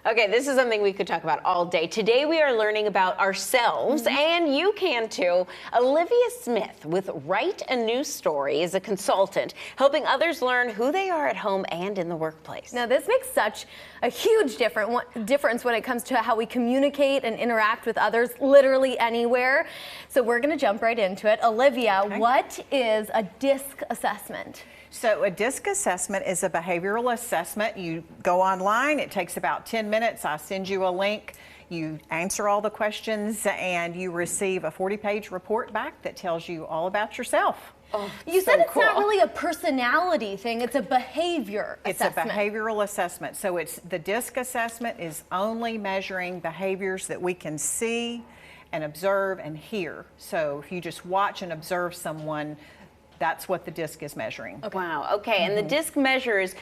Okay, this is something we could talk about all day. Today we are learning about ourselves, and you can too. Olivia Smith with Write a New Story is a consultant, helping others learn who they are at home and in the workplace. Now, this makes such a huge difference when it comes to how we communicate and interact with others literally anywhere. So we're going to jump right into it. Olivia, what is a DISC assessment? So a DISC assessment is a behavioral assessment. You go online, it takes about 10 minutes. I send you a link, you answer all the questions, and you receive a 40-page report back that tells you all about yourself. Oh, you said it's not really a personality thing, it's a behavior assessment. It's a behavioral assessment. So the DISC assessment is only measuring behaviors that we can see and observe and hear. So if you just watch and observe someone, that's what the DISC is measuring. Okay. Wow, okay, and the DISC measures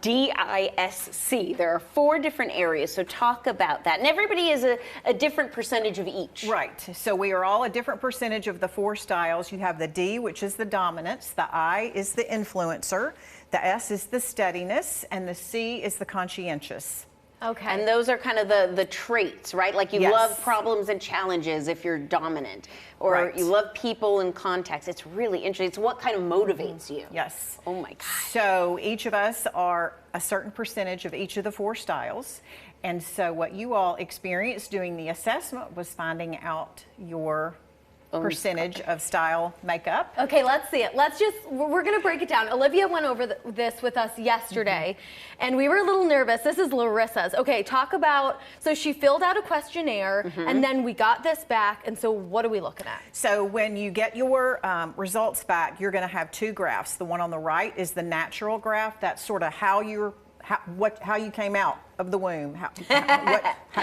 DISC. There are 4 different areas, so talk about that. And everybody is a different percentage of each. Right, so we are all a different percentage of the 4 styles. You have the D, which is the dominance, the I is the influencer, the S is the steadiness, and the C is the conscientious. Okay. And those are kind of the traits, right? Like you love problems and challenges if you're dominant, or you love people and context. It's really interesting. It's what kind of motivates you. Yes. Oh my gosh. So each of us are a certain percentage of each of the 4 styles. And so what you all experienced doing the assessment was finding out your percentage of style makeup. Okay, let's see it. We're going to break it down. Olivia went over this with us yesterday, and we were a little nervous. This is Larissa's. Okay, talk about, so she filled out a questionnaire, and then we got this back, and so what are we looking at? So when you get your results back, you're going to have 2 graphs. The one on the right is the natural graph. That's sort of how you came out of the womb,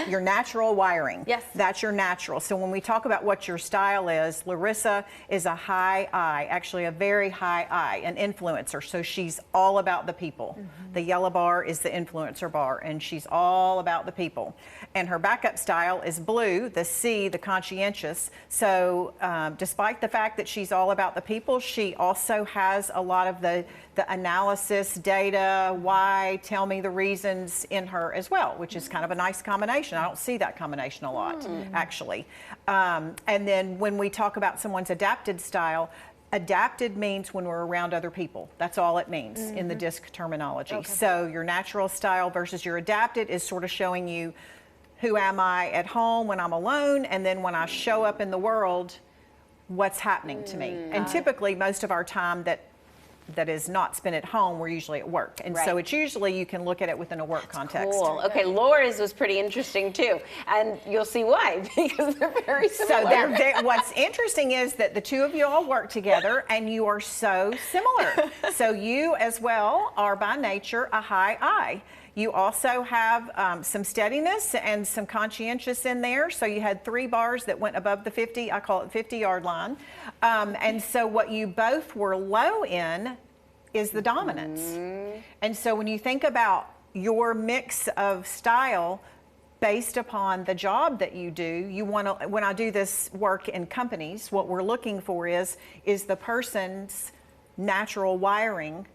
your natural wiring. Yes. That's your natural. So when we talk about what your style is, Larissa is a high I, actually a very high I, an influencer. So she's all about the people. The yellow bar is the influencer bar, and she's all about the people. And her backup style is blue, the C, the conscientious. So despite the fact that she's all about the people, she also has a lot of the analysis, data, why, tell me the reasons in her as well, which is kind of a nice combination. I don't see that combination a lot, actually. And then when we talk about someone's adapted style, adapted means when we're around other people. That's all it means in the DISC terminology. So your natural style versus your adapted is sort of showing you who am I at home when I'm alone, and then when I show up in the world, what's happening to me. And typically most of our time that is not spent at home, we're usually at work. And so it's usually, you can look at it within a work context. Cool. Okay, Laura's was pretty interesting too. And you'll see why, because they're very similar. So what's interesting is that the 2 of you all work together and you are so similar. So you as well are by nature a high I. You also have some steadiness and some conscientious in there. So you had 3 bars that went above the 50, I call it 50-yard line. And so what you both were low in is the dominance. And so when you think about your mix of style based upon the job that you do, you want to, when I do this work in companies, what we're looking for is the person's natural wiring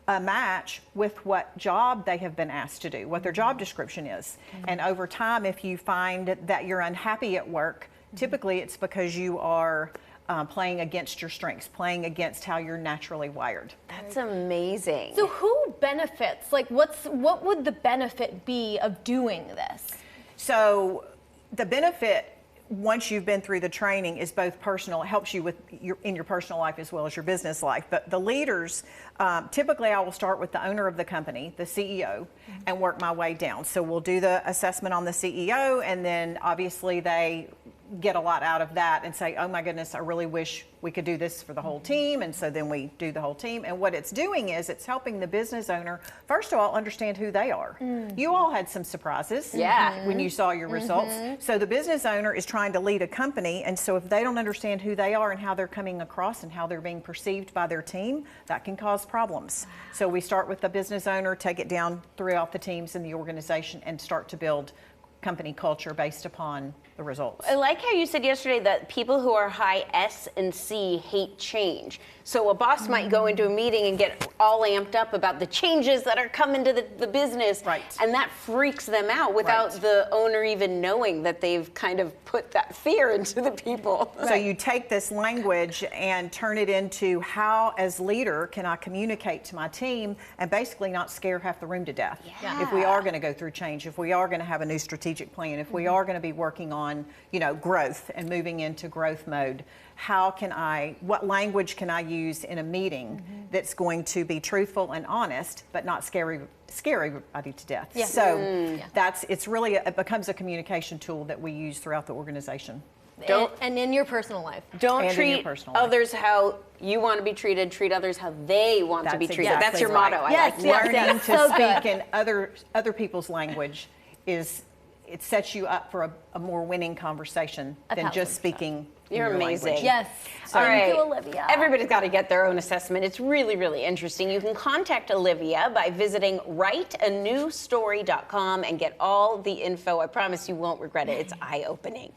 a match with what job they have been asked to do, what their job description is. And over time, if you find that you're unhappy at work, typically it's because you are playing against your strengths, playing against how you're naturally wired. That's amazing. So who benefits? Like what would the benefit be of doing this? So the benefit, once you've been through the training, is both personal. It helps you with in your personal life as well as your business life. But the leaders, typically I will start with the owner of the company, the CEO, and work my way down. So we'll do the assessment on the CEO, and then obviously they get a lot out of that and say, oh my goodness, I really wish we could do this for the whole team. And so then we do the whole team. And what it's doing is it's helping the business owner, first of all, understand who they are. You all had some surprises when you saw your results. So the business owner is trying to lead a company. And so if they don't understand who they are and how they're coming across and how they're being perceived by their team, that can cause problems. So we start with the business owner, take it down throughout the teams in the organization, and start to build company culture based upon the results. I like how you said yesterday that people who are high S and C hate change. So a boss might go into a meeting and get all amped up about the changes that are coming to the business. Right. And that freaks them out without Right. the owner even knowing that they've kind of put that fear into the people. So you take this language and turn it into how, as leader, can I communicate to my team and basically not scare half the room to death. Yeah. If we are going to go through change, if we are going to have a new strategic plan, if we are going to be working on, growth and moving into growth mode, what language can I use in a meeting that's going to be truthful and honest, but not scare everybody to death? Yeah. So Yeah. it becomes a communication tool that we use throughout the organization. And in your personal life. Don't And in your treat personal life. others how you want to be treated. Treat others how they want to be That's treated. That's exactly your right. motto. I Yes, like yes, that. Learning yes. to So speak good. in other people's language it sets you up for a more winning conversation than 1,000%. just speaking in You're your amazing. language. Yes. All right. Thank you, Olivia. Everybody's got to get their own assessment. It's really, really interesting. You can contact Olivia by visiting writeanewstory.com and get all the info. I promise you won't regret it. It's eye-opening.